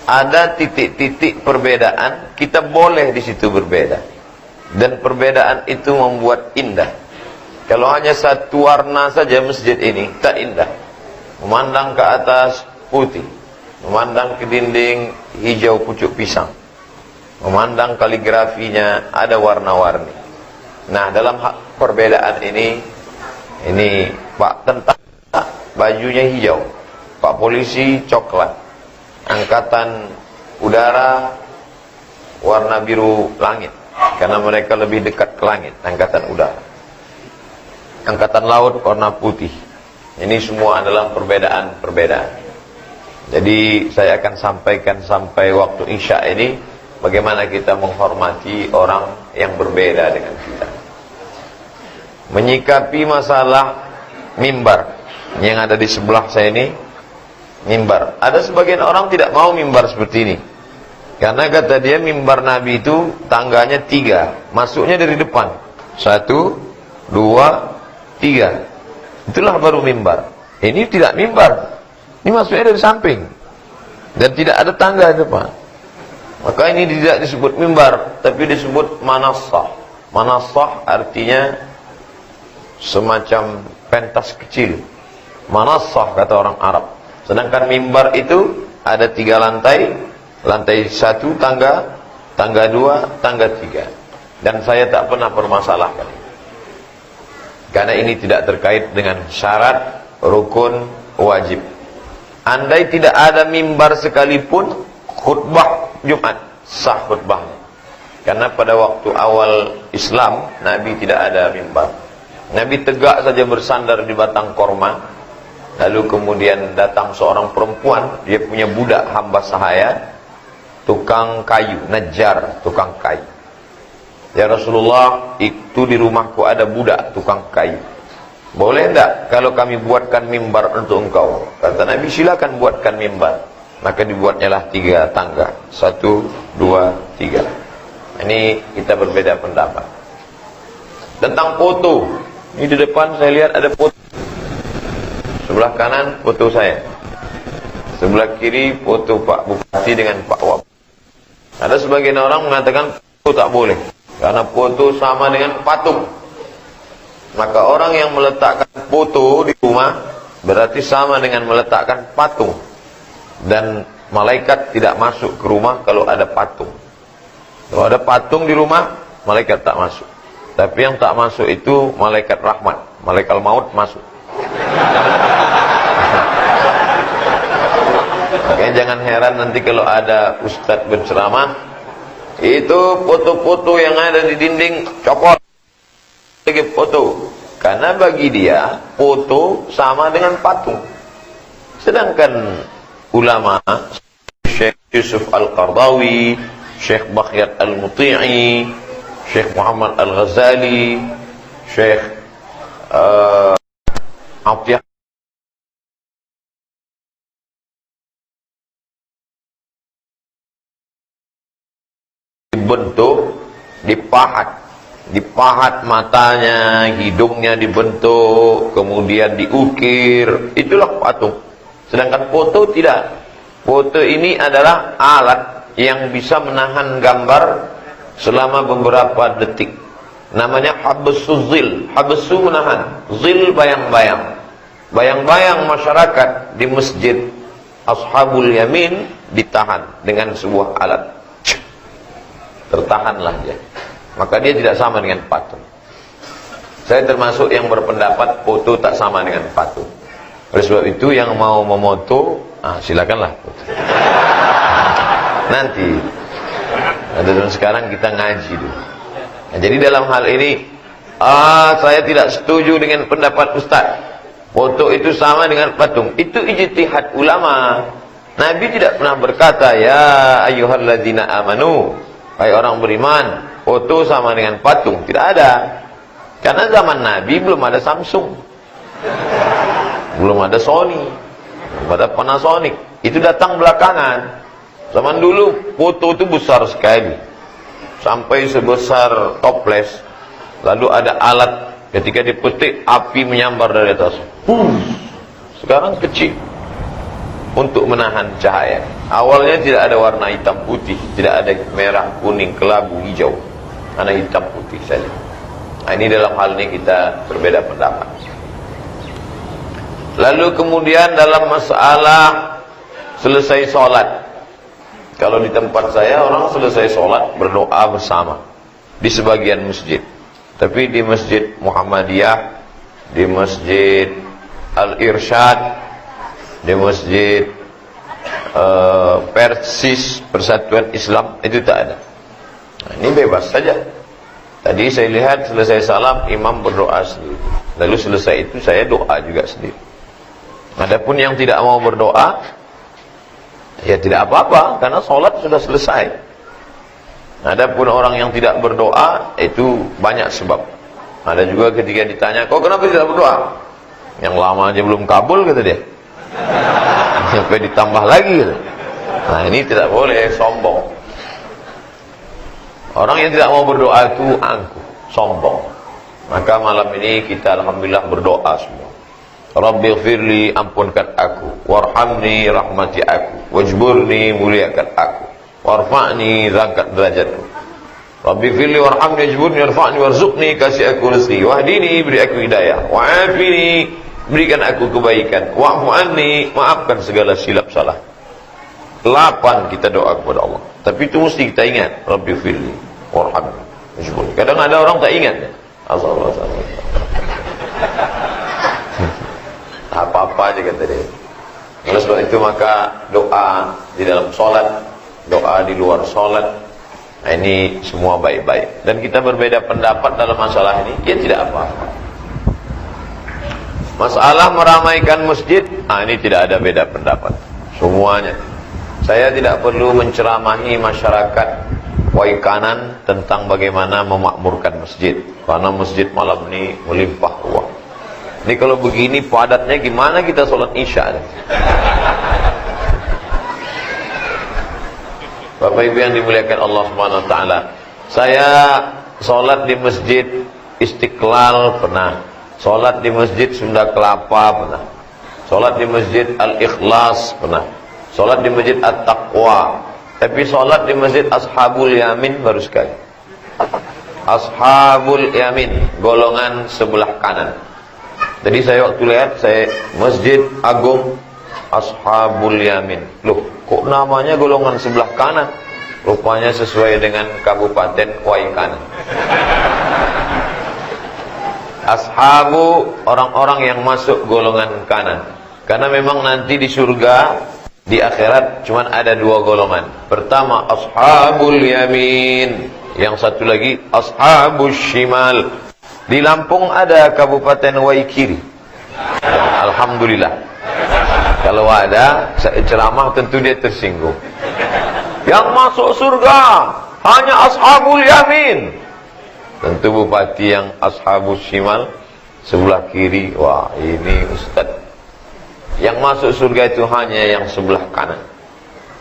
ada titik-titik perbedaan, kita boleh di situ berbeda. Dan perbedaan itu membuat indah. Kalau hanya satu warna saja masjid ini, tak indah. Memandang ke atas putih, memandang ke dinding hijau pucuk pisang, memandang kaligrafinya ada warna-warni. Nah, dalam hak perbedaan ini Pak tentara bajunya hijau, Pak polisi coklat, angkatan udara warna biru langit, karena mereka lebih dekat ke langit, angkatan udara. Angkatan laut warna putih. Ini semua adalah perbedaan-perbedaan. Jadi saya akan sampaikan sampai waktu Isya ini bagaimana kita menghormati orang yang berbeda dengan kita. Menyikapi masalah mimbar yang ada di sebelah saya ini, mimbar. Ada sebagian orang tidak mau mimbar seperti ini. Karena kata dia mimbar Nabi itu tangganya 3, masuknya dari depan. 1, 2, 3. Itulah baru mimbar. Ini tidak mimbar. Ini masuknya dari samping. Dan tidak ada tangga di depan. Maka ini tidak disebut mimbar, tapi disebut manassah. Manassah artinya semacam pentas kecil. Manassah kata orang Arab. Sedangkan mimbar itu ada 3 lantai. Lantai 1 tangga, tangga 2, tangga 3. Dan saya tak pernah permasalahkan. Karena ini tidak terkait dengan syarat, rukun, wajib. Andai tidak ada mimbar sekalipun, khutbah Jumat sah khutbahnya. Karena pada waktu awal Islam, Nabi tidak ada mimbar. Nabi tegak saja bersandar di batang korma. Lalu kemudian datang seorang perempuan, dia punya budak hamba sahaya, tukang kayu, najjar, tukang kayu. Ya Rasulullah, itu di rumahku ada budak tukang kayu. Boleh enggak kalau kami buatkan mimbar untuk engkau? Kata Nabi, silakan buatkan mimbar. Maka dibuatnyalah 3 tangga. 1, 2, 3. Ini kita berbeda pendapat. Tentang foto. Ini di depan saya lihat ada foto. Sebelah kanan foto saya. Sebelah kiri foto Pak Bupati dengan Pak Wab. Ada sebagian orang mengatakan foto tak boleh. Karena foto sama dengan patung. Maka orang yang meletakkan foto di rumah berarti sama dengan meletakkan patung. Dan malaikat tidak masuk ke rumah kalau ada patung. Kalau ada patung di rumah, malaikat tak masuk. Tapi yang tak masuk itu malaikat rahmat. Malaikat maut masuk. Makanya jangan heran nanti kalau ada ustadz berceramah, itu foto-foto yang ada di dinding copot lagi foto. Karena bagi dia foto sama dengan patung. Sedangkan ulama Syekh Yusuf Al-Qardawi, Syekh Bakhyat Al-Muti'i, Syekh Muhammad Al-Ghazali, Syekh Atiyah dibentuk, dipahat matanya, hidungnya dibentuk, kemudian diukir, itulah patung. Sedangkan foto tidak. Foto ini adalah alat yang bisa menahan gambar selama beberapa detik. Namanya habsu zil. Habsu menahan, zil bayang-bayang. Bayang-bayang masyarakat di masjid Ashabul Yamin ditahan dengan sebuah alat. Tertahanlah dia. Maka dia tidak sama dengan patung. Saya termasuk yang berpendapat foto tak sama dengan patung. Oleh sebab itu yang mau memoto, silakanlah foto. Nanti. Dan sekarang kita ngaji dulu. Nah, jadi dalam hal ini, saya tidak setuju dengan pendapat Ustaz. Foto itu sama dengan patung. Itu ijtihad ulama. Nabi tidak pernah berkata, ya ayyuhalladzina amanu, hai orang beriman, foto sama dengan patung. Tidak ada. Karena zaman Nabi belum ada Samsung, belum ada Sony, belum ada Panasonic. Itu datang belakangan. Zaman dulu foto itu besar sekali, sampai sebesar toples. Lalu ada alat, ketika dipetik api menyambar dari atas. Sekarang kecil. untuk menahan cahaya. Awalnya tidak ada warna hitam putih, tidak ada merah, kuning, kelabu, hijau, hanya hitam putih saja. Nah, ini dalam hal ini kita berbeda pendapat. Lalu kemudian dalam masalah selesai sholat, kalau di tempat saya orang selesai sholat berdoa bersama di sebagian masjid. Tapi di Masjid Muhammadiyah, di Masjid Al-Irsyad, di Masjid Persis Persatuan Islam itu tak ada. Nah, ini bebas saja. Tadi saya lihat selesai salam imam berdoa sendiri. Lalu selesai itu saya doa juga sendiri. Adapun yang tidak mau berdoa, ya tidak apa-apa karena sholat sudah selesai. Adapun orang yang tidak berdoa itu banyak sebab. Ada juga ketika ditanya, kok kenapa tidak berdoa? Yang lama aja belum kabul kata dia. Sampai ditambah lagi gitu. Nah, ini tidak boleh sombong. Orang yang tidak mau berdoa itu angkuh, sombong. Maka malam ini kita alhamdulillah berdoa semua. Rabbighfirli, ampunkan aku, warhamni, rahmati aku, wajburni, muliakan aku, warfa'ni, angkat derajatku. Rabbighfirli warhamni wajburni warfa'ni warzuqni, kasih aku rezeki, wahdini, beri aku hidayah, wa'afini, berikan aku kebaikan, wa'fu anni, maafkan segala silap salah. 8 kita doa kepada Allah. Tapi itu mesti kita ingat, Rabbighfirli warhamni wajburni. Kadang ada orang tak ingat ya. Allah. Apa-apa aja kata dia. Oleh sebab itu maka doa di dalam sholat, doa di luar sholat, nah ini semua baik-baik. Dan kita berbeda pendapat dalam masalah ini, ya tidak apa-apa. Masalah meramaikan masjid, nah ini tidak ada beda pendapat. Semuanya. Saya tidak perlu menceramahi masyarakat Waikanan tentang bagaimana memakmurkan masjid. Karena masjid malam ini melimpah ruah. Ini kalau begini padatnya gimana kita sholat isya? Bapak Ibu yang dimuliakan Allah Subhanahu wa taala. Saya sholat di Masjid Istiqlal pernah. Sholat di Masjid Sunda Kelapa pernah. Sholat di Masjid Al-Ikhlas pernah. Sholat di Masjid At-Taqwa. Tapi sholat di Masjid Ashabul Yamin baru sekali. Ashabul Yamin, golongan sebelah kanan. Jadi saya waktu lihat, saya Masjid Agung Ashabul Yamin. Loh, kok namanya golongan sebelah kanan? Rupanya sesuai dengan Kabupaten Waikanan. Ashabu, orang-orang yang masuk golongan kanan. Karena memang nanti di surga, di akhirat cuma ada 2 golongan. Pertama Ashabul Yamin, yang satu lagi Ashabul Shimal. Di Lampung ada Kabupaten Waikiri. Ya, alhamdulillah. Kalau ada ceramah tentu dia tersinggung. Yang masuk surga hanya Ashabul Yamin. Tentu bupati yang Ashabul Shimal sebelah kiri. Wah, ini Ustaz. Yang masuk surga itu hanya yang sebelah kanan.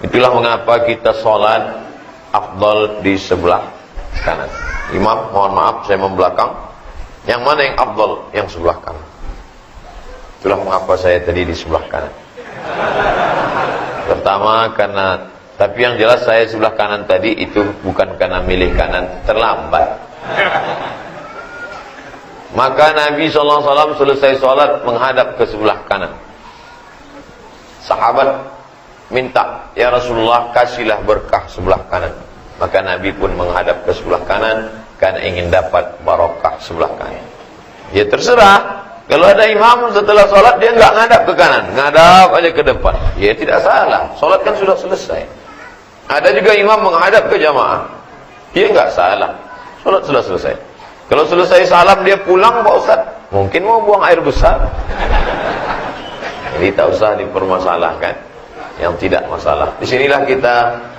Itulah mengapa kita sholat afdal di sebelah kanan. Imam, mohon maaf saya membelakang. Yang mana yang afdal? Yang sebelah kanan. Itulah mengapa saya tadi di sebelah kanan. Pertama karena, tapi yang jelas saya sebelah kanan tadi itu bukan karena milih kanan, terlambat. Maka Nabi SAW selesai sholat menghadap ke sebelah kanan. Sahabat minta, ya Rasulullah kasihlah berkah sebelah kanan. Maka Nabi pun menghadap ke sebelah kanan karena ingin dapat barokah sebelah kanan. Ya terserah. Kalau ada imam setelah sholat dia nggak ngadap ke kanan, ngadap aja ke depan. Ya tidak salah. Sholat kan sudah selesai. Ada juga imam menghadap ke jamaah. Dia nggak salah. Sholat sudah selesai. Kalau selesai salam dia pulang, Pak Ustaz, mungkin mau buang air besar. Jadi tak usah dipermasalahkan yang tidak masalah. Disinilah kita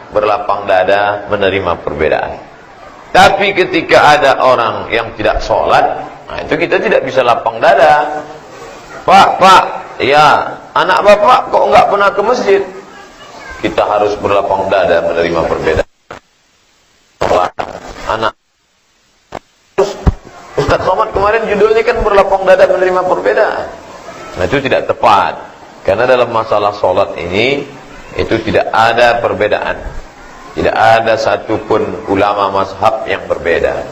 berlapang dada menerima perbedaan. Tapi ketika ada orang yang tidak sholat, nah itu kita tidak bisa lapang dada. Pak, ya anak bapak kok nggak pernah ke masjid? Kita harus berlapang dada menerima perbedaan. Anak Ustaz Somad kemarin judulnya kan berlapang dada menerima perbedaan. Nah itu tidak tepat. Karena dalam masalah sholat ini itu tidak ada perbedaan. Tidak ada satupun ulama mazhab yang berbeda.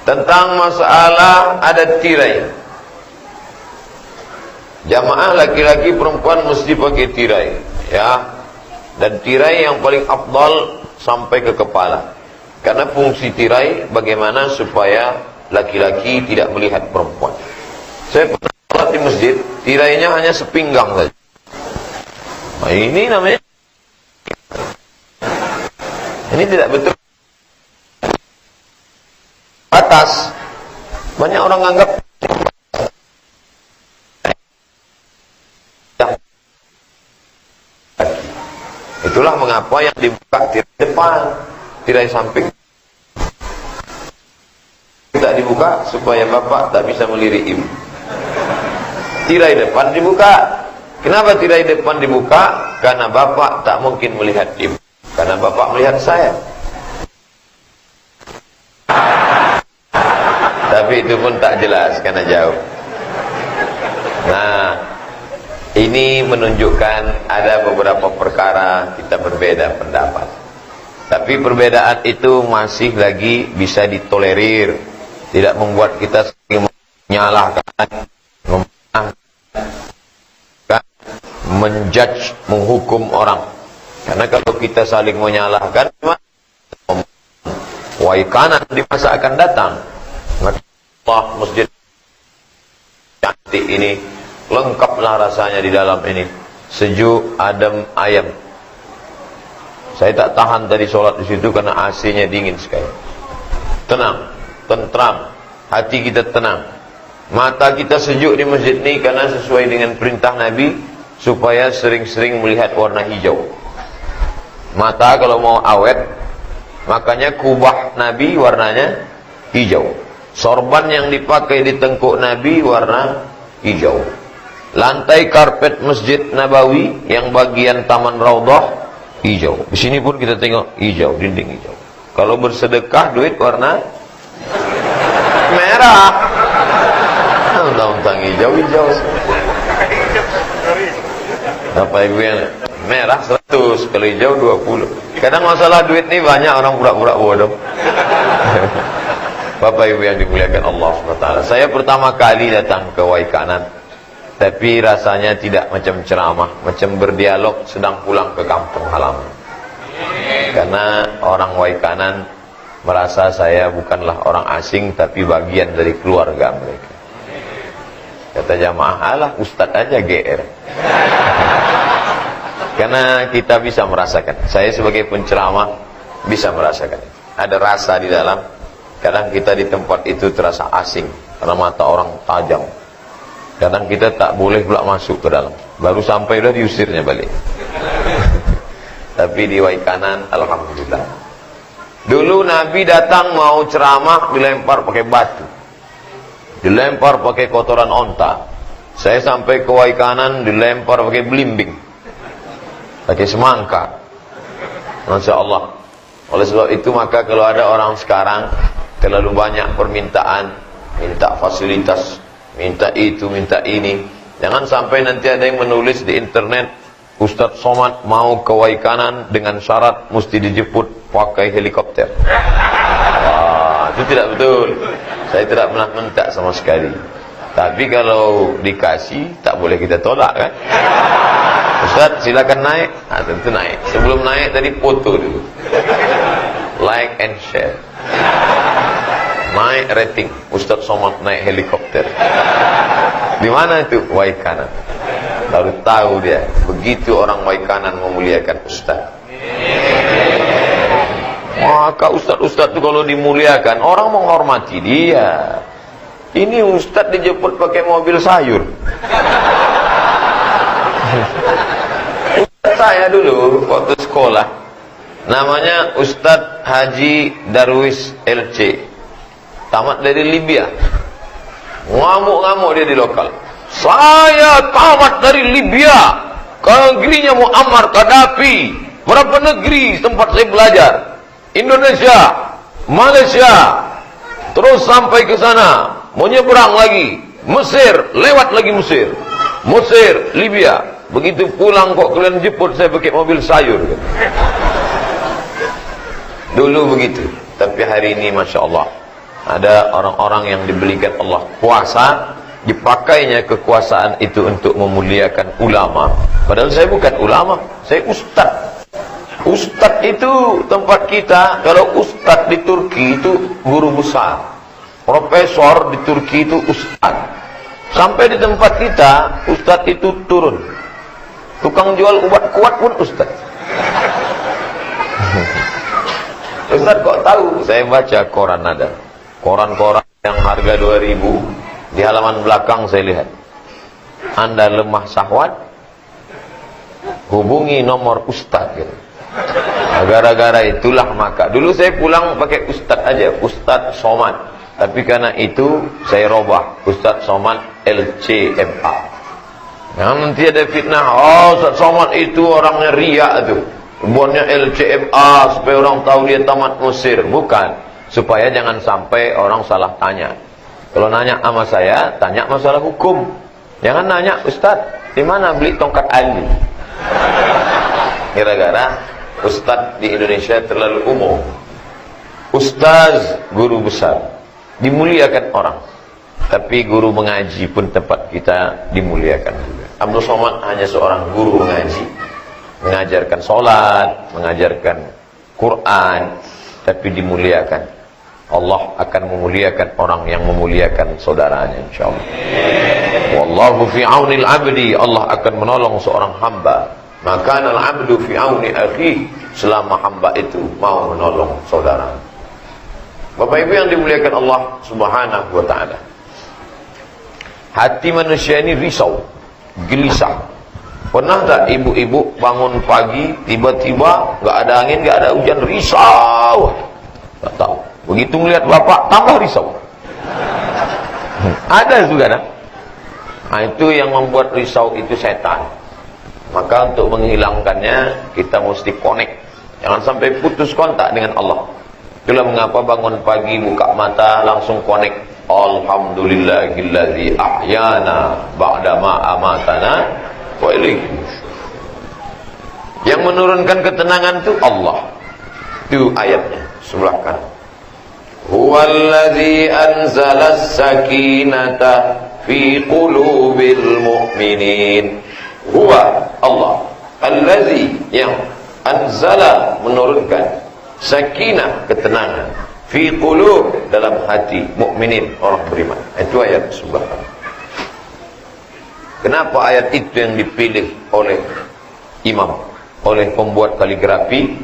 Tentang masalah ada tirai. Jamaah laki-laki perempuan mesti pakai tirai, ya. Dan tirai yang paling afdal sampai ke kepala. Karena fungsi tirai bagaimana supaya laki-laki tidak melihat perempuan. Saya pernah sholat di masjid, tirainya hanya sepinggang saja. Nah, ini namanya, ini tidak betul. Batas. Banyak orang anggap itulah mengapa yang dibuka tirai depan, tirai samping tidak dibuka supaya bapak tak bisa melirik ibu. Tirai depan dibuka. Kenapa tirai depan dibuka? Karena bapak tak mungkin melihat ibu, karena bapak melihat saya. Tapi itu pun tak jelas karena jauh. Nah, ini menunjukkan ada beberapa perkara kita berbeda pendapat. Tapi perbedaan itu masih lagi bisa ditolerir. Tidak membuat kita menyalahkan, menjudge, menghukum orang. Karena kalau kita saling menyalahkan, wahai kanan di masa akan datang. Allah, masjid cantik ini, lengkaplah rasanya di dalam ini, sejuk, adem, ayam. Saya tak tahan tadi sholat di situ karena AC-nya dingin sekali. Tenang, tentram, hati kita tenang, mata kita sejuk di masjid ini karena sesuai dengan perintah Nabi supaya sering-sering melihat warna hijau. Mata kalau mau awet, makanya kubah Nabi warnanya hijau. Sorban yang dipakai di tengkuk Nabi warna hijau. Lantai karpet Masjid Nabawi yang bagian Taman Raudhah hijau. Di sini pun kita tengok hijau, dinding hijau. Kalau bersedekah duit warna merah. Undang-undang hijau. Bapak Ibu yang merah 100, kalau hijau 20. Kadang masalah duit nih banyak orang pura-pura bodoh. Bapak Ibu yang dimuliakan Allah SWT, saya pertama kali datang ke Waikanan, tapi rasanya tidak macam ceramah, macam berdialog sedang pulang ke kampung halaman. Karena orang Waikanan merasa saya bukanlah orang asing, tapi bagian dari keluarga mereka. Kata jamaah, alah ustadz aja GR. Karena kita bisa merasakan, saya sebagai penceramah bisa merasakan, ada rasa di dalam. Kadang kita di tempat itu terasa asing karena mata orang tajam. Kadang kita tak boleh pula masuk ke dalam. Baru sampai udah diusirnya balik. Tapi di Waikanan alhamdulillah. Dulu Nabi datang mau ceramah dilempar pakai batu. Dilempar pakai kotoran onta. Saya sampai ke Waikanan dilempar pakai belimbing. Pakai semangka. Masya Allah. Oleh sebab itu maka kalau ada orang sekarang terlalu banyak permintaan, minta fasilitas, minta itu, minta ini. Jangan sampai nanti ada yang menulis di internet, Ustadz Somad mau ke Waikanan dengan syarat mesti dijemput pakai helikopter. Wah, itu tidak betul. Saya tidak pernah minta sama sekali. Tapi kalau dikasih, tak boleh kita tolak kan? Ustadz silakan naik. Nah, tentu naik. Sebelum naik tadi foto dulu. Like and share. Naik rating, Ustadz Somad naik helikopter. Di mana itu? Waikanan. Baru tahu dia, begitu orang Waikanan memuliakan Ustadz. Maka Ustadz-Ustadz itu kalau dimuliakan, orang menghormati dia. Ini Ustadz dijemput pakai mobil sayur. Ustadz saya dulu waktu sekolah, namanya Ustadz Haji Darwis LC, tamat dari Libya. Ngamuk-ngamuk dia di lokal. Saya tamat dari Libya, ke negerinya Muammar Gaddafi. Berapa negeri tempat saya belajar? Indonesia, Malaysia, terus sampai ke sana, mau nyebrang lagi Mesir, lewat lagi Mesir. Mesir, Libya. Begitu pulang kok kalian jemput saya pakai mobil sayur. Dulu begitu. Tapi hari ini Masya Allah, ada orang-orang yang diberikan Allah kuasa, dipakainya kekuasaan itu untuk memuliakan ulama. Padahal saya bukan ulama, saya ustaz. Ustaz itu tempat kita, kalau ustaz di Turki itu guru besar, profesor di Turki itu ustaz. Sampai di tempat kita, ustaz itu turun. Tukang jual obat kuat pun ustaz. Ustaz kok tahu? Saya baca koran ada. Koran-koran yang harga 2.000, di halaman belakang saya lihat. Anda lemah syahwat, hubungi nomor ustaz gitu. Gara-gara itulah maka dulu saya pulang pakai ustaz aja, Ustaz Somad. Tapi karena itu saya robah Ustaz Somad LCMA. Nah, nanti ada fitnah, oh Ustaz Somad itu orangnya riak tuh, buatnya LCMA supaya orang tahu dia tamat Mesir. Bukan, supaya jangan sampai orang salah tanya. Kalau nanya sama saya, tanya masalah hukum. Jangan nanya, Ustaz, di mana beli tongkat Ali? Gara-gara Ustaz di Indonesia terlalu umum. Ustaz, guru besar, dimuliakan orang. Tapi guru mengaji pun tempat kita dimuliakan juga. Abdul Somad hanya seorang guru mengaji, mengajarkan sholat, mengajarkan Quran, tapi dimuliakan. Allah akan memuliakan orang yang memuliakan saudaranya, insyaallah. Wallahu fi aunil abdi, Allah akan menolong seorang hamba. Maka al-abdu fi auni akhi, selama hamba itu mau menolong saudara. Bapak Ibu yang dimuliakan Allah Subhanahu wa taala. Hati manusia ini risau, gelisah. Pernah tak ibu-ibu bangun pagi tiba-tiba enggak ada angin, enggak ada hujan, risau? Tak tahu. Begitu melihat bapak tambah risau. Ada juga kan? Nah, itu yang membuat risau itu setan. Maka untuk menghilangkannya kita mesti connect. Jangan sampai putus kontak dengan Allah. Itulah mengapa bangun pagi buka mata langsung connect. Alhamdulillahilladzi ahyana ba'dama amatana wa ilaihi. Yang menurunkan ketenangan itu Allah. Itu ayatnya sebelah kanan. Huwallazi anzalas sakinata fi qulubil mu'minin. Huwa Allah allazi yang anzala menurunkan sakinah ketenangan fi qulub dalam hati mukminin orang beriman. Itu ayat sebelah kanan. Kenapa ayat itu yang dipilih oleh imam, oleh pembuat kaligrafi?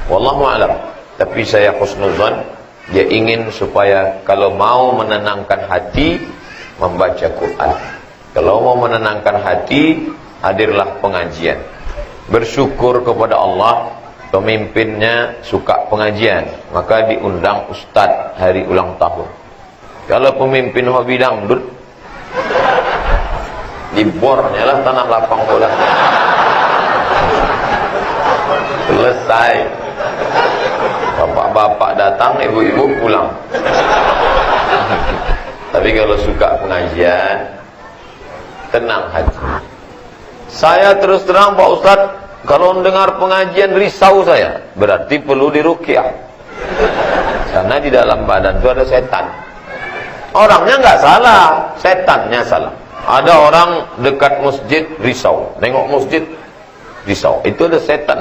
Wallahu a'lam. Tapi saya husnuzan, dia ingin supaya kalau mau menenangkan hati membaca Quran. Kalau mau menenangkan hati, hadirlah pengajian. Bersyukur kepada Allah, pemimpinnya suka pengajian, maka diundang ustaz hari ulang tahun. Kalau pemimpin hobi dangdut, dibornya lah tanah lapang bola. Selesai. Bapak-bapak datang, ibu-ibu pulang. Tapi kalau suka pengajian, tenang hati. Saya terus terang Pak Ustadz, kalau mendengar pengajian risau saya, berarti perlu diruqyah. Karena di dalam badan itu ada setan. Orangnya nggak salah, setannya salah. Ada orang dekat masjid risau, nengok masjid risau, itu ada setan.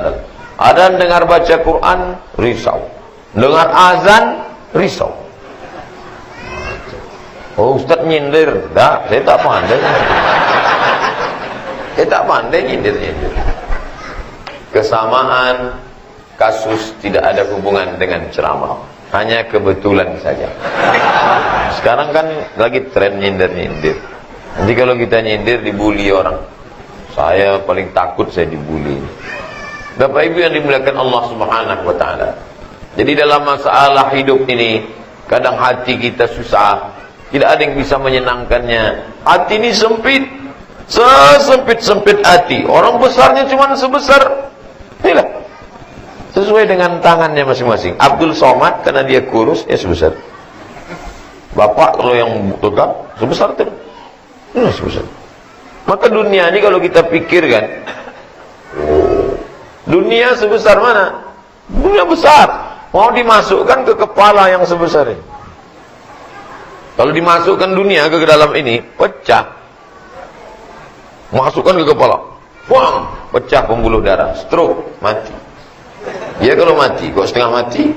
Ada yang dengar baca Quran risau, dengar azan risau. Oh Ustadz nyindir, dah, saya tak pandai. Saya tak pandai nyindir-nyindir. Kesamaan kasus tidak ada hubungan dengan ceramah, hanya kebetulan saja. Sekarang kan lagi tren nyindir-nyindir. Nanti kalau kita nyindir dibully orang. Saya paling takut saya dibully. Bapak Ibu yang dimuliakan Allah Subhanahu wa taala. Jadi dalam masalah hidup ini, kadang hati kita susah, tidak ada yang bisa menyenangkannya. Hati ini sempit, sesempit-sempit hati. Orang besarnya cuma sebesar inilah, sesuai dengan tangannya masing-masing. Abdul Somad karena dia kurus, ya sebesar. Bapak kalau yang tegap sebesar itu, sebesar. Maka dunia ini kalau kita pikirkan, dunia sebesar mana? Dunia besar, mau dimasukkan ke kepala yang sebesar ini. Kalau dimasukkan dunia ke dalam ini, pecah. Masukkan ke kepala, wang, pecah pembuluh darah, stroke, mati. Ya kalau mati, kok setengah mati?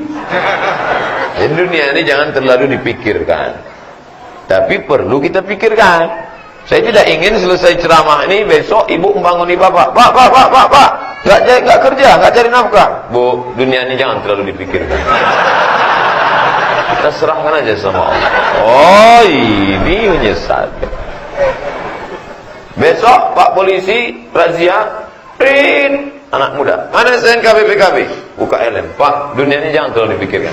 Jadi dunia ini jangan terlalu dipikirkan, tapi perlu kita pikirkan. Saya tidak ingin selesai ceramah ini besok ibu membanguni bapak, pak, nggak kerja, nggak cari nafkah. Bu, dunia ini jangan terlalu dipikirkan. Kita serahkan aja sama Allah. Oh, ini menyesatkan. Besok Pak Polisi razia, print anak muda. Mana SNK BPKB? Buka LM. Pak, dunia ini jangan terlalu dipikirkan.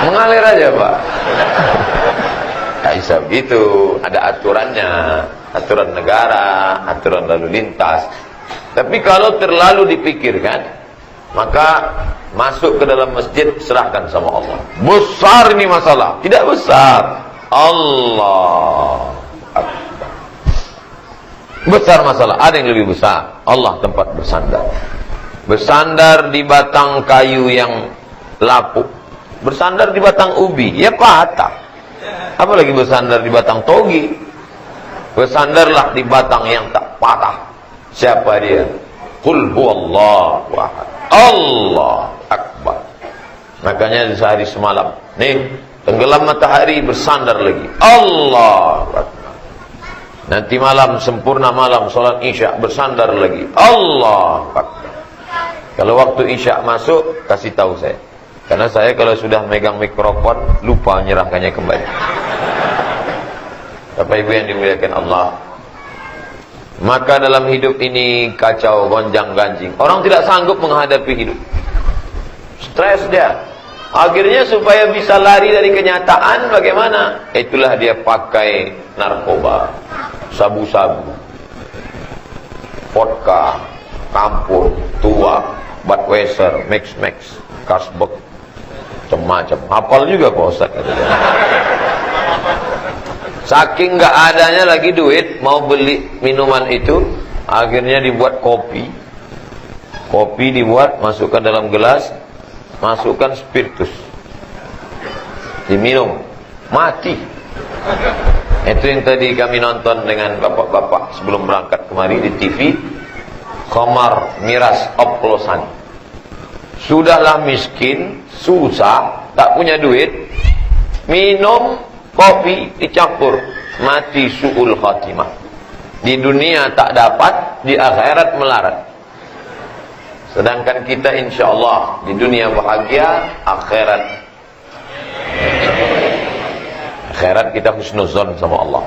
Mengalir aja, Pak. Tak bisa begitu, ada aturannya, aturan negara, aturan lalu lintas. Tapi kalau terlalu dipikirkan, maka masuk ke dalam masjid, serahkan sama Allah. Besar ini masalah, tidak besar. Allah Akbar. Besar masalah, ada yang lebih besar. Allah tempat bersandar. Bersandar di batang kayu yang lapuk, bersandar di batang ubi, ya patah. Apalagi bersandar di batang togi. Bersandarlah di batang yang tak patah. Siapa dia? Qul huwallahu ahad, Allah Akbar. Makanya sehari semalam nih, tenggelam matahari bersandar lagi, Allah Akbar. Nanti malam, sempurna malam, sholat isya bersandar lagi, Allah Akbar. Kalau waktu isya masuk, kasih tahu saya. Karena saya kalau sudah megang mikrofon, lupa menyerahkannya kembali. Bapak Ibu yang dimuliakan Allah, maka dalam hidup ini kacau, gonjang ganjing. Orang tidak sanggup menghadapi hidup. Stres dia. Akhirnya supaya bisa lari dari kenyataan, bagaimana? Itulah dia pakai narkoba, sabu-sabu, vodka, kampur, tua, Budweiser, Max, Carlsberg, macam-macam. Hafal juga Pak Ustaz. Saking nggak adanya lagi duit mau beli minuman itu, akhirnya dibuat kopi. Kopi dibuat, masukkan dalam gelas, masukkan spiritus, diminum, mati. Itu yang tadi kami nonton dengan bapak-bapak sebelum berangkat kemari di TV. Khamar miras oplosan. Sudahlah miskin, susah, tak punya duit, minum kopi dicampur, mati su'ul khatimah. Di dunia tak dapat, di akhirat melarat. Sedangkan kita insya Allah di dunia bahagia, akhirat kita husnuzon sama Allah.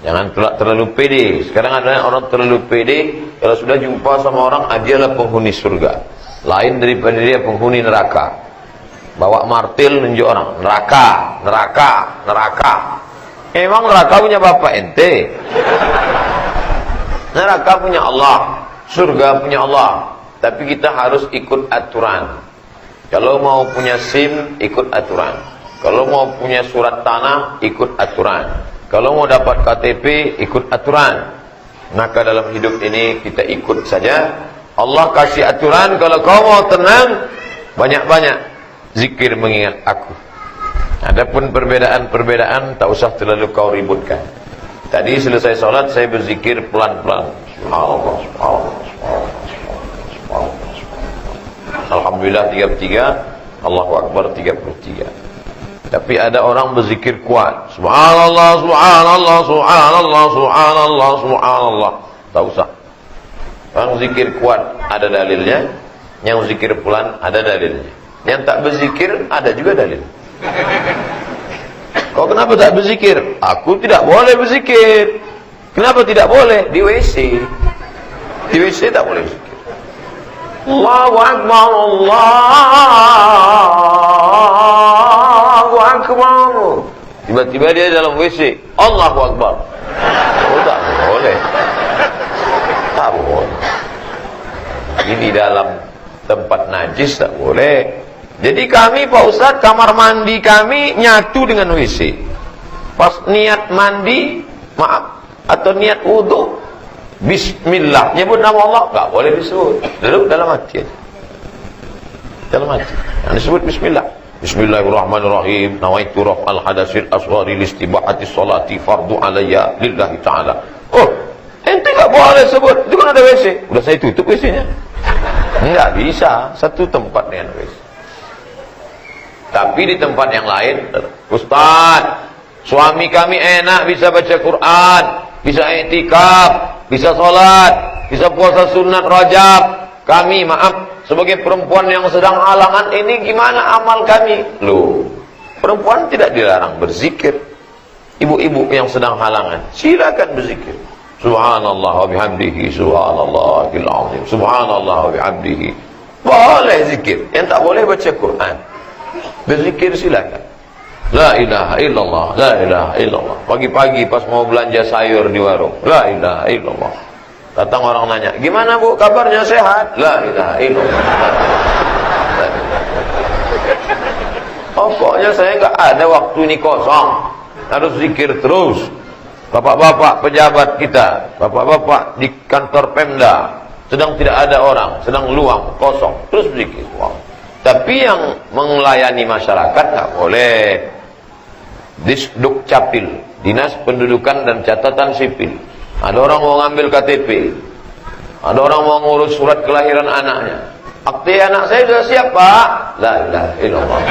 Jangan terlalu pede. Sekarang ada orang terlalu pede, kalau sudah jumpa sama orang, dialah penghuni surga, lain daripada dia penghuni neraka. Bawa martil nunjuk orang, neraka. Emang neraka punya bapak ente? Neraka punya Allah, surga punya Allah. Tapi kita harus ikut aturan. Kalau mau punya SIM, ikut aturan. Kalau mau punya surat tanah, ikut aturan. Kalau mau dapat KTP, ikut aturan. Maka dalam hidup ini kita ikut saja. Allah kasih aturan, kalau kau mau tenang, banyak-banyak zikir mengingat aku. Adapun perbedaan-perbedaan tak usah terlalu kau ributkan. Tadi selesai sholat saya berzikir pelan-pelan. Subhanallah, subhanallah, subhanallah, subhanallah, subhanallah. Alhamdulillah 33, Allahu Akbar 33. Tapi ada orang berzikir kuat. Subhanallah, subhanallah, subhanallah, subhanallah, subhanallah. Tak usah. Orang zikir kuat ada dalilnya, yang zikir pelan ada dalilnya. Yang tak berzikir ada juga dalil. Kau kenapa tak berzikir? Aku tidak boleh berzikir. Kenapa tidak boleh? Di WC. Di WC tak boleh berzikir. Allahu Akbar, Allahu Akbar. Tiba-tiba dia dalam WC, Allahu Akbar. Oh, tak boleh. Tak boleh. Ini dalam tempat najis tak boleh. Jadi kami Pak Ustadz, kamar mandi kami nyatu dengan WC. Pas niat mandi, maaf, atau niat wudhu, Bismillah, nyebut nama Allah enggak boleh disebut. Duduk dalam hati. Dalam hati. Yang disebut bismillah. Bismillahirrahmanirrahim. Nawaitu raf'al hadasil asghari listibahati sholati fardu alayya lillahi ta'ala. Oh, ente enggak boleh sebut. Itu kan ada WC. Udah saya tutup WC-nya. Enggak bisa satu tempat dengan WC. Tapi di tempat yang lain, Ustaz, suami kami enak bisa baca Quran, bisa i'tikaf, bisa sholat, bisa puasa sunat Rajab. Kami maaf sebagai perempuan yang sedang halangan ini, gimana amal kami? Loh, perempuan tidak dilarang berzikir. Ibu-ibu yang sedang halangan, silakan berzikir. Subhanallah wa bihamdihi, subhanallahil azim, subhanallah wa bihamdihi. Boleh zikir. Yang tak boleh baca Quran. Berzikir silakan. La ilaha illallah, la ilaha illallah. Pagi-pagi pas mau belanja sayur di warung, la ilaha illallah. Datang orang nanya, gimana bu kabarnya, sehat? La ilaha illallah. Pokoknya saya nggak ada waktu ini kosong, harus zikir terus. Bapak-bapak pejabat kita, bapak-bapak di kantor Pemda, sedang tidak ada orang, sedang luang, kosong, terus berzikir. Wow. Tapi yang melayani masyarakat nggak boleh. Disduk Capil, Dinas Pendudukan dan Catatan Sipil. Ada orang mau ngambil KTP, ada orang mau ngurus surat kelahiran anaknya. Akte anak saya sudah siap pak. La ilaha illallah.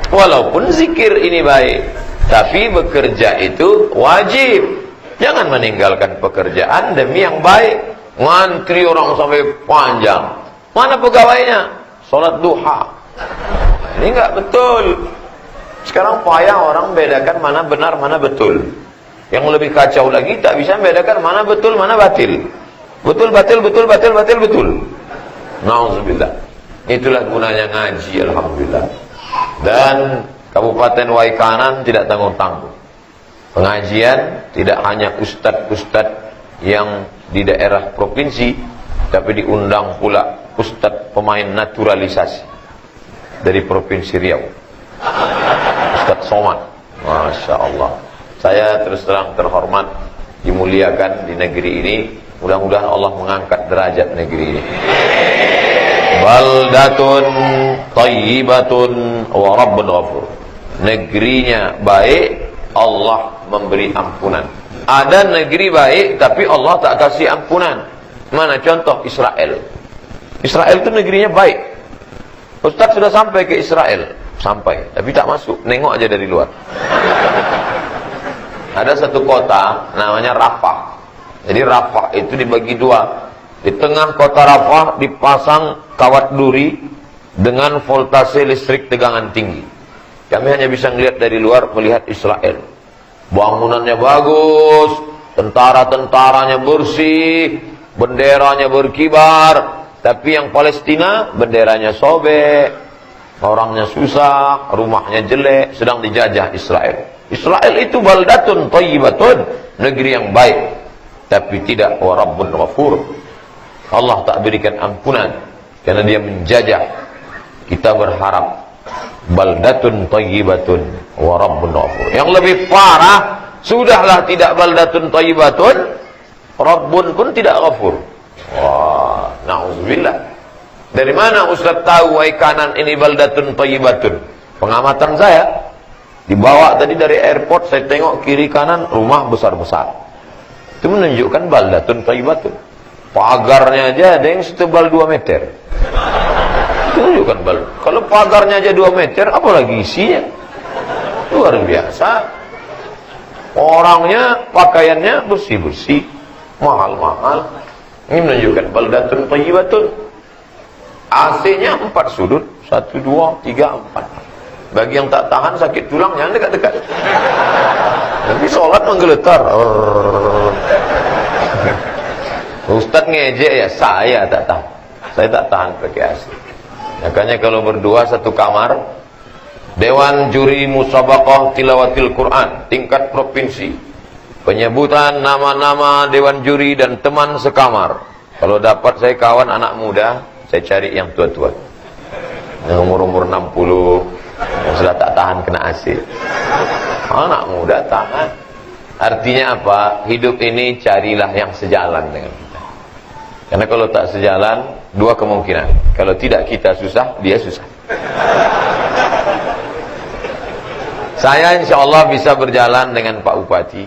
Walaupun zikir ini baik, tapi bekerja itu wajib. Jangan meninggalkan pekerjaan demi yang baik. Ngantri orang sampai panjang. Mana pegawainya? Sholat duha. Ini enggak betul. Sekarang payah orang bedakan mana benar, mana betul. Yang lebih kacau lagi, tak bisa bedakan mana betul, mana batil. Betul, batil, betul, batil, batil, betul. Nauzubillah. Itulah gunanya ngaji, alhamdulillah. Dan Kabupaten Waikanan tidak tanggung-tanggung. Pengajian tidak hanya ustadz-ustadz yang di daerah provinsi, tapi diundang pula ustadz pemain naturalisasi dari Provinsi Riau, Ustadz Somad. Masya Allah. Saya terus terang terhormat, dimuliakan di negeri ini. Mudah-mudahan Allah mengangkat derajat negeri ini. Baldatun thayyibatun wa rabbun ghafur. Negerinya baik, Allah memberi ampunan. Ada negeri baik tapi Allah tak kasih ampunan. Mana contoh? Israel. Israel itu negerinya baik. Ustaz sudah sampai ke Israel, sampai, tapi tak masuk, nengok aja dari luar. Ada satu kota namanya Rafah. Jadi Rafah itu dibagi dua. Di tengah kota Rafah dipasang kawat duri dengan voltase listrik tegangan tinggi. Kami hanya bisa melihat dari luar, melihat Israel. Bangunannya bagus, tentara-tentaranya bersih, benderanya berkibar. Tapi yang Palestina, benderanya sobek, orangnya susah, rumahnya jelek, sedang dijajah Israel. Israel itu baldatun thayyibatun, negeri yang baik, tapi tidak wa rabbun ghafur. Allah tak berikan ampunan karena dia menjajah. Kita berharap baldatun thayyibatun wa rabbun ghafur. Yang lebih parah, sudahlah tidak baldatun thayyibatun, rabbun pun tidak ghafur. Wah, na'udzubillah. Dari mana Ustaz tahu Waikanan ini baldatun thayyibatun? Pengamatan saya. Dibawa tadi dari airport, saya tengok kiri kanan rumah besar-besar. Itu menunjukkan baldatun thayyibatun. Pagarnya aja ada yang setebal 2 meter. Itu menunjukkan baldatun. Kalau pagarnya aja 2 meter, apalagi isinya? Luar biasa. Orangnya, pakaiannya bersih-bersih, mahal-mahal. Ini menunjukkan baldatun thayyibatun. AC-nya 4 sudut, 1, 2, 3, 4. Bagi yang tak tahan sakit tulang, jangan dekat-dekat. Nanti sholat menggeletar. Ustaz ngejek ya, saya tak tahan. Saya tak tahan pakai AC. Makanya kalau berdua satu kamar, Dewan Juri Musabaqah Tilawatil Quran tingkat provinsi, penyebutan nama-nama Dewan Juri dan teman sekamar. Kalau dapat saya kawan anak muda, saya cari yang tua-tua, yang umur-umur 60, yang sudah tak tahan kena AC. Anak muda tahan. Artinya apa? Hidup ini carilah yang sejalan dengan kita. Karena kalau tak sejalan, dua kemungkinan. Kalau tidak kita susah, dia susah. Saya insya Allah bisa berjalan dengan Pak Bupati,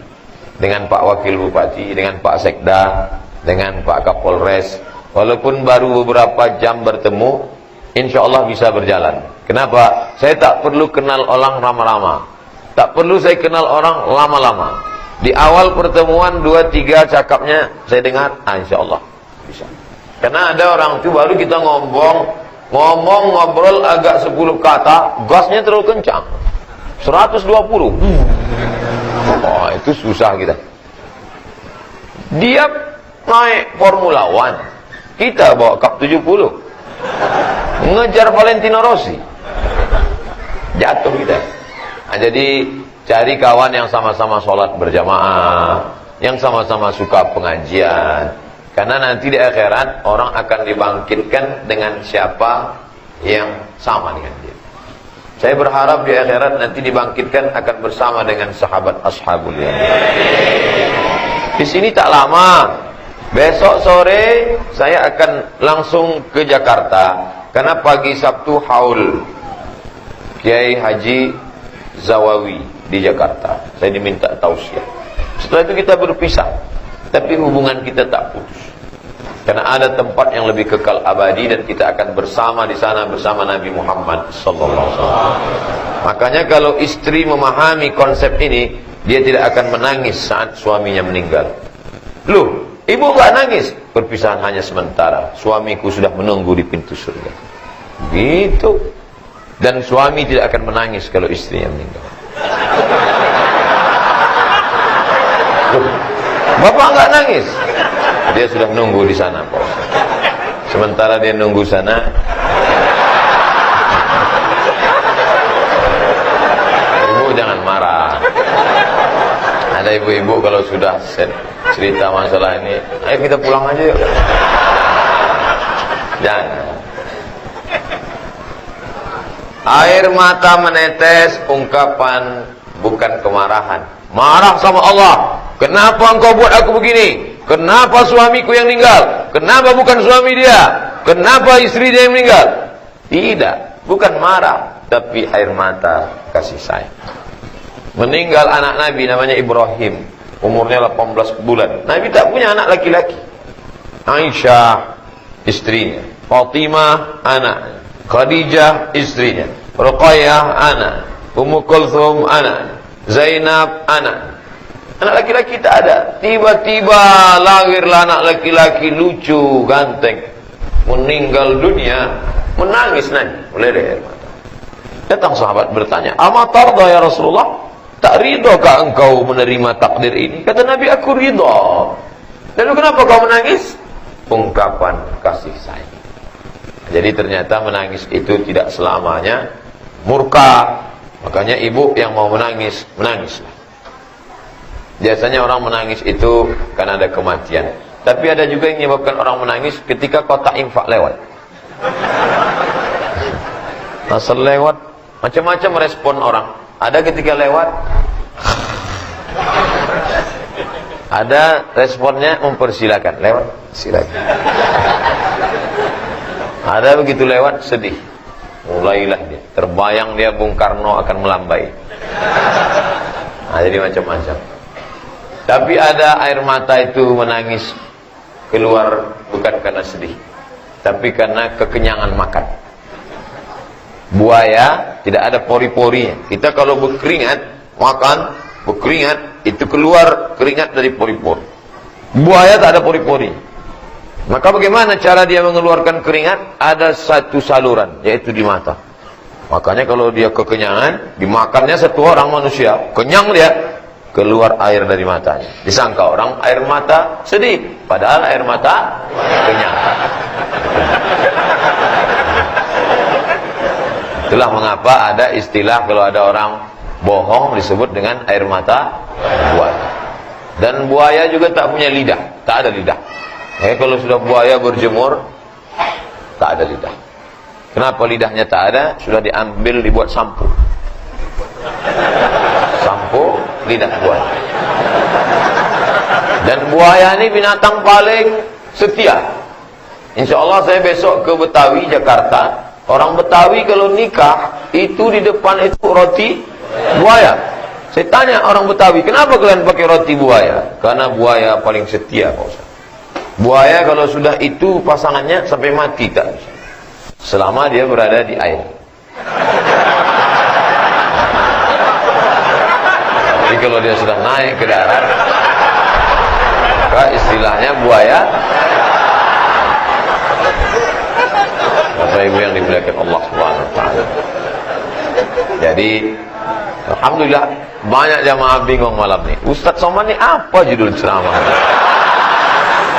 dengan Pak Wakil Bupati, dengan Pak Sekda, dengan Pak Kapolres. Walaupun baru beberapa jam bertemu, insya Allah bisa berjalan. Kenapa? Saya tak perlu kenal orang lama-lama. Tak perlu saya kenal orang lama-lama. Di awal pertemuan 2-3 cakapnya saya dengar, insya Allah bisa. Karena ada orang itu baru kita ngobrol agak 10 kata, gasnya terlalu kencang. 120. Oh, itu susah kita. Dia naik Formula One, kita bawa Cup 70. Ngejar Valentino Rossi. Jatuh kita. Nah, jadi cari kawan yang sama-sama sholat berjamaah, yang sama-sama suka pengajian. Karena nanti di akhirat orang akan dibangkitkan dengan siapa yang sama dengan dia. Saya berharap di akhirat nanti dibangkitkan akan bersama dengan sahabat ashabul yamin. Di sini tak lama. Besok sore saya akan langsung ke Jakarta. Karena pagi Sabtu haul Kiai Haji Zawawi di Jakarta. Saya diminta tausiah. Setelah itu kita berpisah. Tapi hubungan kita tak putus. Karena ada tempat yang lebih kekal abadi dan kita akan bersama di sana bersama Nabi Muhammad sallallahu alaihi wasallam. Makanya kalau istri memahami konsep ini, dia tidak akan menangis saat suaminya meninggal. Loh, ibu enggak nangis? Perpisahan hanya sementara. Suamiku sudah menunggu di pintu surga. Gitu. Dan suami tidak akan menangis kalau istrinya meninggal. Loh, bapak enggak nangis? Dia sudah nunggu di sana, Pak. Sementara dia nunggu sana, ibu jangan marah. Ada ibu-ibu kalau sudah cerita masalah ini, ayo kita pulang aja yuk. Jangan. Air mata menetes, ungkapan bukan kemarahan. Marah sama Allah. Kenapa engkau buat aku begini? Kenapa suamiku yang meninggal? Kenapa bukan suami dia? Kenapa istri dia yang meninggal? Tidak, bukan marah, tapi air mata kasih sayang. Meninggal anak Nabi namanya Ibrahim, umurnya 18 bulan. Nabi tak punya anak laki-laki. Aisyah istrinya, Fatimah anaknya, Khadijah istrinya, Ruqayyah anak, Ummu Kulthum anak, Zainab anak. Anak laki-laki tak ada. Tiba-tiba lahirlah anak laki-laki lucu, ganteng. Meninggal dunia, menangis Nabi, meleleh air mata. Datang sahabat bertanya, "Ama tarda ya Rasulullah? Tak ridhokah engkau menerima takdir ini?" Kata Nabi, "Aku ridha." Lalu kenapa kau menangis? Ungkapan kasih sayang. Jadi ternyata menangis itu tidak selamanya murka. Makanya ibu yang mau menangis, menangislah. Biasanya orang menangis itu karena ada kematian. Tapi ada juga yang menyebabkan orang menangis ketika kotak infak lewat. Asal lewat, macam-macam respon orang. Ada ketika lewat, ada responnya mempersilakan. Lewat, silakan. Ada begitu lewat, sedih. Mulailah dia, terbayang dia Bung Karno akan melambai. Nah, jadi macam-macam. Tapi ada air mata itu menangis keluar bukan karena sedih, tapi karena kekenyangan makan. Buaya tidak ada pori-porinya. Kita kalau berkeringat, makan, berkeringat, itu keluar keringat dari pori-pori. Buaya tak ada pori-pori. Maka bagaimana cara dia mengeluarkan keringat? Ada satu saluran, yaitu di mata. Makanya kalau dia kekenyangan, dimakannya satu orang manusia, kenyang dia, keluar air dari matanya. Disangka orang air mata sedih, padahal air mata kenyang. Itulah mengapa ada istilah kalau ada orang bohong disebut dengan air mata buaya. Dan buaya juga tak punya lidah, tak ada lidah. Kalau sudah buaya berjemur, tak ada lidah. Kenapa lidahnya tak ada? Sudah diambil dibuat sampo. Sampo lidah buaya. Dan buaya ini binatang paling setia. Insya Allah saya besok ke Betawi, Jakarta. Orang Betawi kalau nikah, itu di depan itu roti buaya. Saya tanya orang Betawi, kenapa kalian pakai roti buaya? Karena buaya paling setia, Pak Ustaz. Buaya kalau sudah itu pasangannya sampai mati tak bisa. Selama dia berada di air. Tapi kalau dia sudah naik ke darat, maka istilahnya buaya. Bapak Ibu yang dimuliakan Allah Subhanahu wa taala. Jadi alhamdulillah banyak jamaah bingung malam ini. Ustaz Somad ini apa judul ceramah?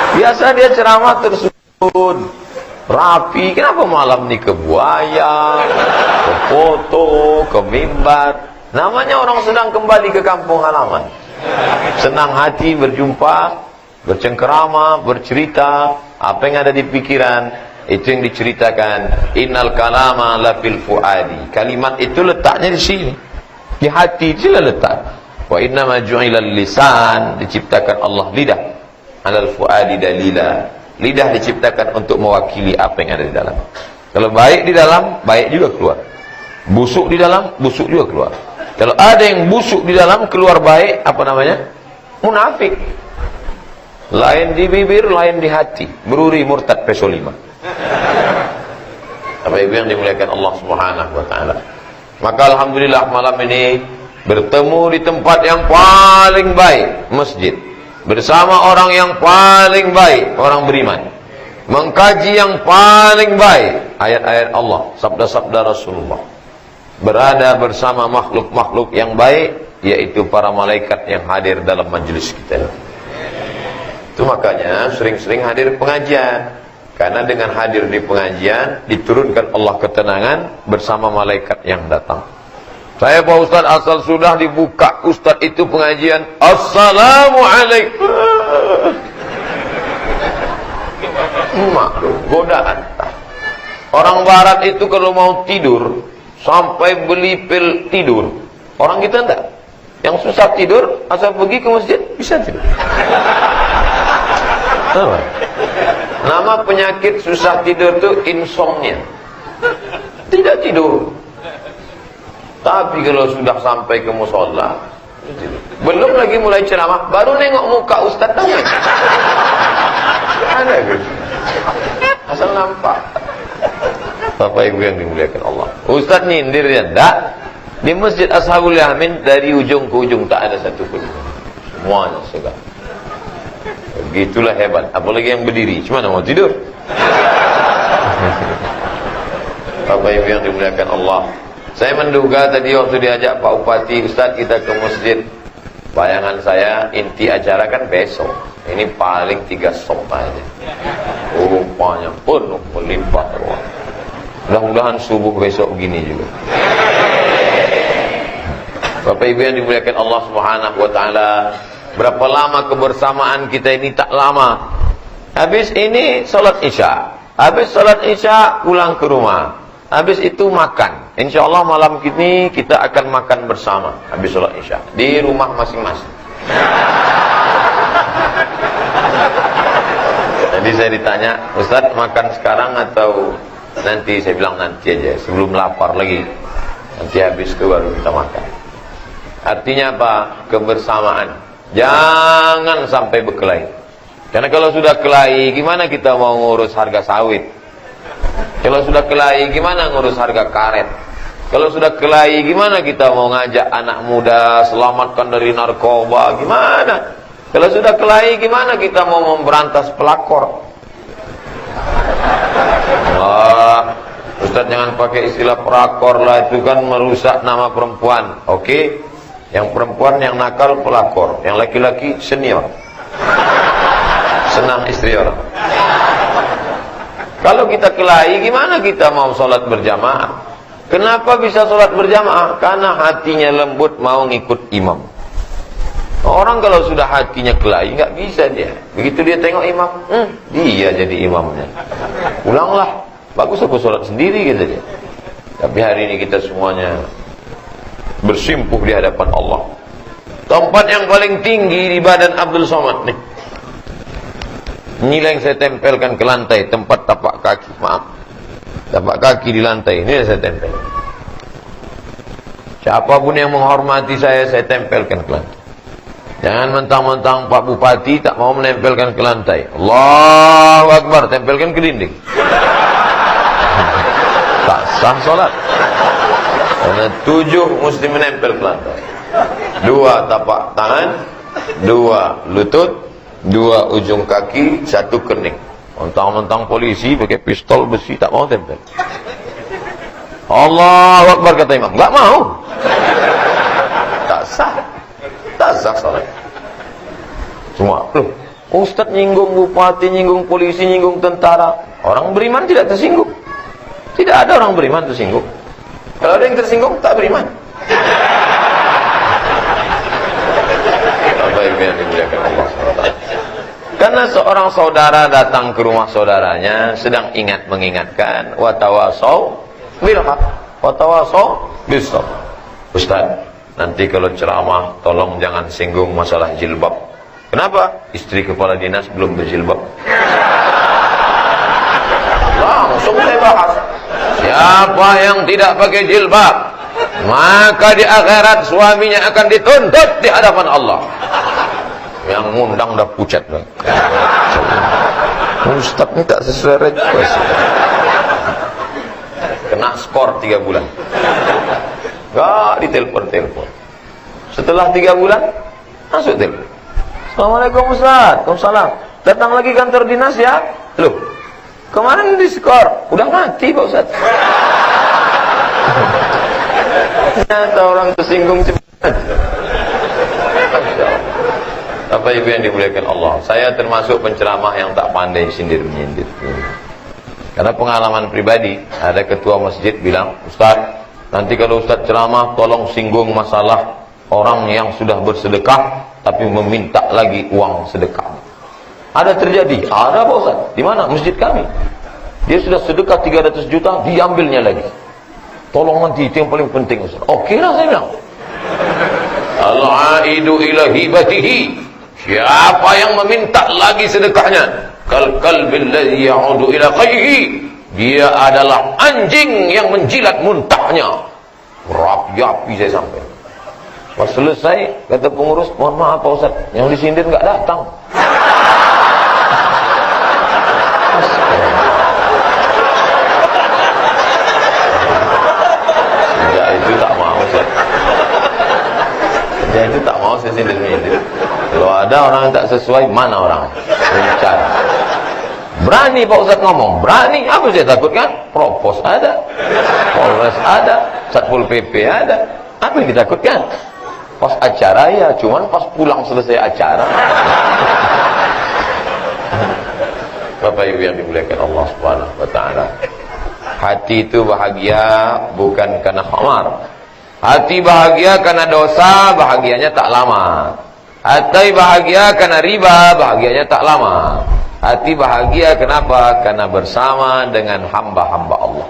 Biasa dia ceramah tersusun rapi, kenapa malam ini ke buaya, ke foto, ke mimbar? Namanya orang sedang kembali ke kampung halaman. Senang hati berjumpa, bercengkerama, bercerita, apa yang ada di pikiran, itu yang diceritakan. Innal kalama la fil fuadi. Kalimat itu letaknya di sini. Di hati itu letak. Wa inna ma ju'ilal lisan, diciptakan Allah lidah. Alal fuadi dalila. Lidah diciptakan untuk mewakili apa yang ada di dalam. Kalau baik di dalam, baik juga keluar. Busuk di dalam, busuk juga keluar. Kalau ada yang busuk di dalam, keluar baik, apa namanya? Munafik. Lain di bibir, lain di hati. Beruri murtad peso 5. Bapak Ibu yang dimuliakan Allah Subhanahu wa taala. Maka alhamdulillah malam ini bertemu di tempat yang paling baik, masjid. Bersama orang yang paling baik, orang beriman. Mengkaji yang paling baik, ayat-ayat Allah, sabda-sabda Rasulullah. Berada bersama makhluk-makhluk yang baik, yaitu para malaikat yang hadir dalam majelis kita. Itu makanya sering-sering hadir pengajian. Karena dengan hadir di pengajian, diturunkan Allah ketenangan bersama malaikat yang datang. Saya Pak Ustaz, asal sudah dibuka Ustaz itu pengajian, Assalamualaikum. Maklum, godaan. Orang barat itu kalau mau tidur, sampai beli pil tidur. Orang kita enggak. Yang susah tidur, asal pergi ke masjid, bisa tidur. Nama penyakit susah tidur itu insomnia. Tidak tidur. Tapi kalau sudah sampai ke musola, belum lagi mulai ceramah, baru nengok muka Ustaz tanya. Ada gitu. Asal nampak. Bapak Ibu yang dimuliakan Allah. Ustaz nyindir ya enggak. Di Masjid Ashabul Yamin dari ujung ke ujung tak ada satu pun. Semuanya segar. Begitulah hebat. Apalagi yang berdiri, cuma mau tidur. Bapak Ibu yang dimuliakan Allah. Saya menduga tadi waktu diajak Pak Bupati, Ustaz kita ke masjid. Bayangan saya inti acara kan besok. Ini paling 3 sop aja. Rupanya penuh melimpah ruang. Mudah-mudahan subuh besok begini juga. Bapak Ibu yang dimuliakan Allah Subhanahu wa taala. Berapa lama kebersamaan kita ini? Tak lama. Habis ini salat Isya. Habis salat Isya pulang ke rumah. Habis itu makan. InsyaAllah malam ini kita akan makan bersama. Habis salat Isya. Di rumah masing-masing. Jadi saya ditanya, Ustaz makan sekarang atau nanti? Saya bilang nanti aja. Sebelum lapar lagi. Nanti habis itu baru kita makan. Artinya apa? Kebersamaan. Jangan sampai berkelahi. Karena kalau sudah kelahi, gimana kita mau ngurus harga sawit? Kalau sudah kelahi, gimana ngurus harga karet? Kalau sudah kelahi, gimana kita mau ngajak anak muda selamatkan dari narkoba? Gimana? Kalau sudah kelahi, gimana kita mau memberantas pelakor? Wah, Ustaz jangan pakai istilah pelakor lah, itu kan merusak nama perempuan. Oke? Yang perempuan yang nakal pelakor, yang laki-laki senior. Senang istri orang. Kalau kita kelahi, gimana kita mau sholat berjamaah? Kenapa bisa sholat berjamaah? Karena hatinya lembut mau ngikut imam. Orang kalau sudah hatinya kelahi, nggak bisa dia. Begitu dia tengok imam, dia jadi imamnya. Pulanglah, bagus aku sholat sendiri gitu dia. Tapi hari ini kita semuanya bersimpuh di hadapan Allah. Tempat yang paling tinggi di badan Abdul Somad nih. Inilah yang saya tempelkan ke lantai, tempat tapak kaki. Maaf, tapak kaki di lantai. Ini yang saya tempel. Siapapun yang menghormati saya tempelkan ke lantai. Jangan mentang-mentang Pak Bupati tak mau menempelkan ke lantai. Allahu Akbar, tempelkan ke dinding. Tak sah solat. Karena 7 mesti menempel ke lantai. 2 tapak tangan, 2 lutut, 2 ujung kaki, 1 kening. Mentang-mentang polisi pakai pistol besi tak mau tempel. Allahu Akbar kata imam, enggak mau. Tak sah. Tak sah salat. Semua. Loh, Ustaz nyinggung bupati, nyinggung polisi, nyinggung tentara. Orang beriman tidak tersinggung. Tidak ada orang beriman tersinggung. Kalau ada yang tersinggung, tak beriman. Apa yang dimuliakan Allah SWT. Karena seorang saudara datang ke rumah saudaranya, sedang mengingatkan, watawasau bil haq, watawasau bis sabr. Ustaz, nanti kalau ceramah tolong jangan singgung masalah jilbab. Kenapa? Istri kepala dinas belum berjilbab. Langsung saya bahas. Siapa yang tidak pakai jilbab, maka di akhirat suaminya akan dituntut di hadapan Allah. Yang ngundang dah pucat. Ustaz ini tak sesuai request. Kena skor 3 bulan. Gak ditelepon. Setelah 3 bulan masuk telepon. Assalamualaikum Ustaz. Waalaikumsalam. Datang lagi kantor dinas ya? Loh, kemarin diskor. Udah mati Pak Ustaz. Ternyata orang tersinggung cepat. Apa ibu yang dimuliakan Allah, saya termasuk penceramah yang tak pandai sindir-menyindir. Karena pengalaman pribadi, ada ketua masjid bilang, Ustaz, nanti kalau Ustaz ceramah tolong singgung masalah orang yang sudah bersedekah tapi meminta lagi uang sedekah. Ada terjadi? Ada Pak Ustaz. Di mana? Masjid kami. Dia sudah sedekah 300 juta, diambilnya lagi. Tolong nanti, itu yang paling penting Ustaz. Oke lah saya bilang. Al-aidu ila hibatihi. Siapa yang meminta lagi sedekahnya, kal kalbil ladzi ya'udu ila qayhi, dia adalah anjing yang menjilat muntahnya. Rapi-api saya sampai. Pas selesai, kata pengurus, mohon maaf Pak Ustaz, yang disindir enggak datang. Sejak itu tak mau Ustaz. Sejak itu tak mau saya sindir-sindir. Kalau ada orang yang tak sesuai, mana orang? Bicara. Berani Pak Ustaz ngomong, berani. Apa saya takutkan? Propos ada, Polres ada, Satpol PP ada. Apa yang ditakutkan? Pas acara ya, cuman pas pulang selesai acara. Bapak Ibu yang dimuliakan Allah Subhanahu wa taala. Hati itu bahagia bukan karena khamar. Hati bahagia karena dosa, bahagianya tak lama. Hati bahagia karena riba, bahagianya tak lama. Hati bahagia kenapa? Karena bersama dengan hamba-hamba Allah.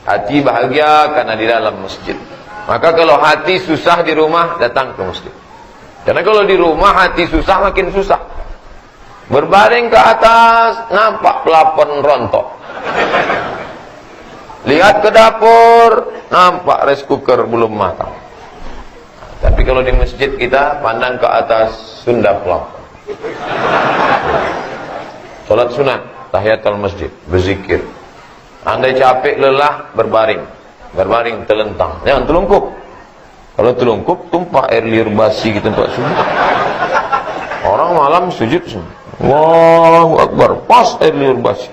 Hati bahagia karena di dalam masjid. Maka kalau hati susah di rumah, datang ke masjid. Karena kalau di rumah hati susah, makin susah. Berbaring ke atas, nampak pelapon rontok. Lihat ke dapur, nampak rice cooker belum matang. Tapi kalau di masjid kita pandang ke atas, Sunda pelapon. Salat sunat, tahiyatul masjid, berzikir. Andai capek, lelah, berbaring. Berbaring telentang, jangan telungkup. Kalau telungkup, tumpah air liur basi di tempat sujud. Orang malam sujud semua. Allahu Akbar, pas air liur basi.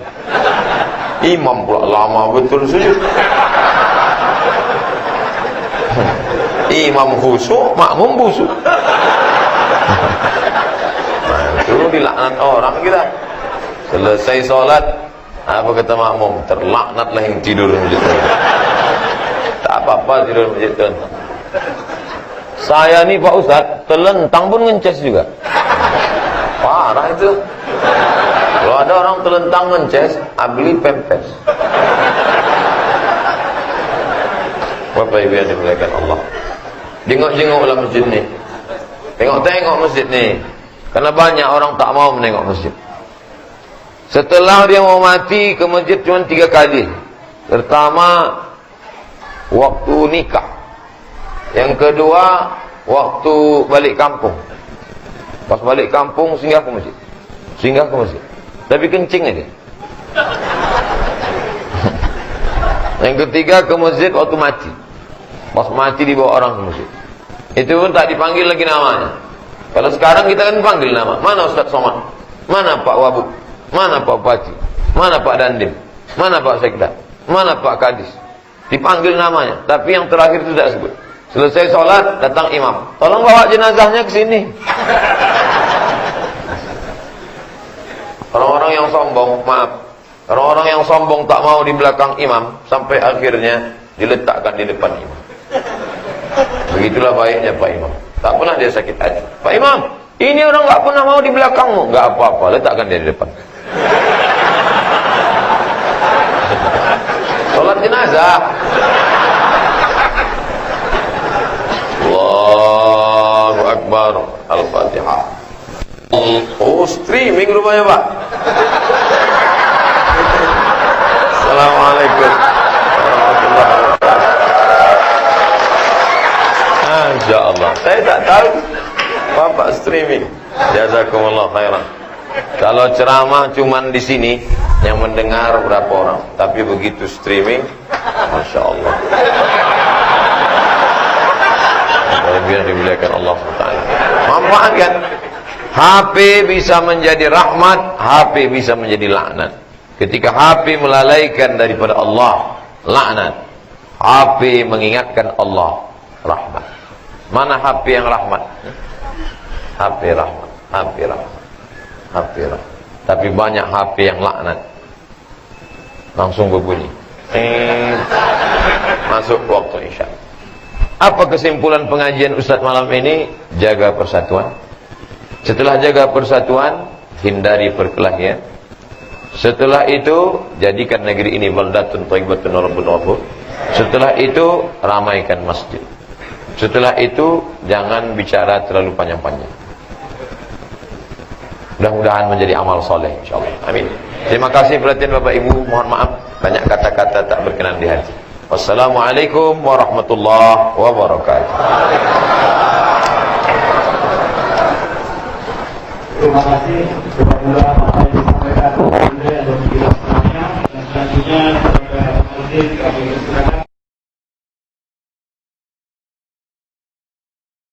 Imam pula lama betul sujud. Imam khusyuk, makmum busuk. Nah, itu dilaknat orang kita. Selesai sholat, apa kata makmum? Terlaknatlah yang tidur di masjid. Tak apa-apa tidur di masjid tuan. Saya ni Pak Ustaz, telentang pun ngences juga. Parah itu. Kalau ada orang telentang ngences, beli pempes. Bapak Ibu yang dimuliakan Allah, jengok-jengoklah masjid ni. Tengok-tengok masjid nih. Karena banyak orang tak mau menengok masjid. Setelah dia mau mati, ke masjid cuma 3 kali. Pertama, waktu nikah. Yang kedua, waktu balik kampung. Pas balik kampung, singgah ke masjid. Singgah ke masjid. Tapi kencing aja. Yang ketiga, ke masjid waktu mati. Pas mati dibawa orang ke masjid. Itu pun tak dipanggil lagi namanya. Kalau sekarang kita kan panggil nama. Mana Ustaz Somad? Mana Pak Wabuk? Mana Pak Bupati? Mana Pak Dandim? Mana Pak Sekda? Mana Pak Kadis? Dipanggil namanya. Tapi yang terakhir itu tidak sebut. Selesai sholat, datang imam. Tolong bawa jenazahnya ke sini. Orang-orang yang sombong, maaf. Orang-orang yang sombong tak mau di belakang imam. Sampai akhirnya diletakkan di depan imam. Begitulah baiknya Pak Imam. Tak pernah dia sakit hati. Pak Imam, ini orang tak pernah mau di belakangmu. Enggak apa-apa, letakkan dia di depan. Sholat jenazah. Allahu Akbar. Al-Fatihah. Oh, streaming rupanya Pak. Assalamualaikum warahmatullahi wabarakatuh. Masya Allah. Saya tak tahu Bapak streaming. Jazakumullah khairan. Kalau ceramah cuman di sini yang mendengar berapa orang, tapi begitu streaming, Masya Allah. Biar dimuliakan Allah Taala. Manfaatkan. HP bisa menjadi rahmat, HP bisa menjadi laknat. Ketika HP melalaikan daripada Allah, laknat. HP mengingatkan Allah, rahmat. Mana HP yang rahmat? HP rahmat, HP rahmat, HP rahmat. Tapi banyak HP yang laknat. Langsung berbunyi. Masuk waktu Isya. Apa kesimpulan pengajian Ustaz malam ini? Jaga persatuan. Setelah jaga persatuan, hindari perkelahian. Setelah itu, jadikan negeri ini baldatun thayyibatun wa rabbun ghafur. Setelah itu, ramaikan masjid. Setelah itu, jangan bicara terlalu panjang-panjang. Mudah-mudahan menjadi amal soleh, insyaallah. Amin. Terima kasih perhatian Bapak Ibu. Mohon maaf banyak kata-kata tak berkenan di hati. Wassalamualaikum warahmatullahi wabarakatuh. Terima kasih kepada apa yang disampaikan oleh dan dijelaskannya, dan selanjutnya kepada Al-Qadir kami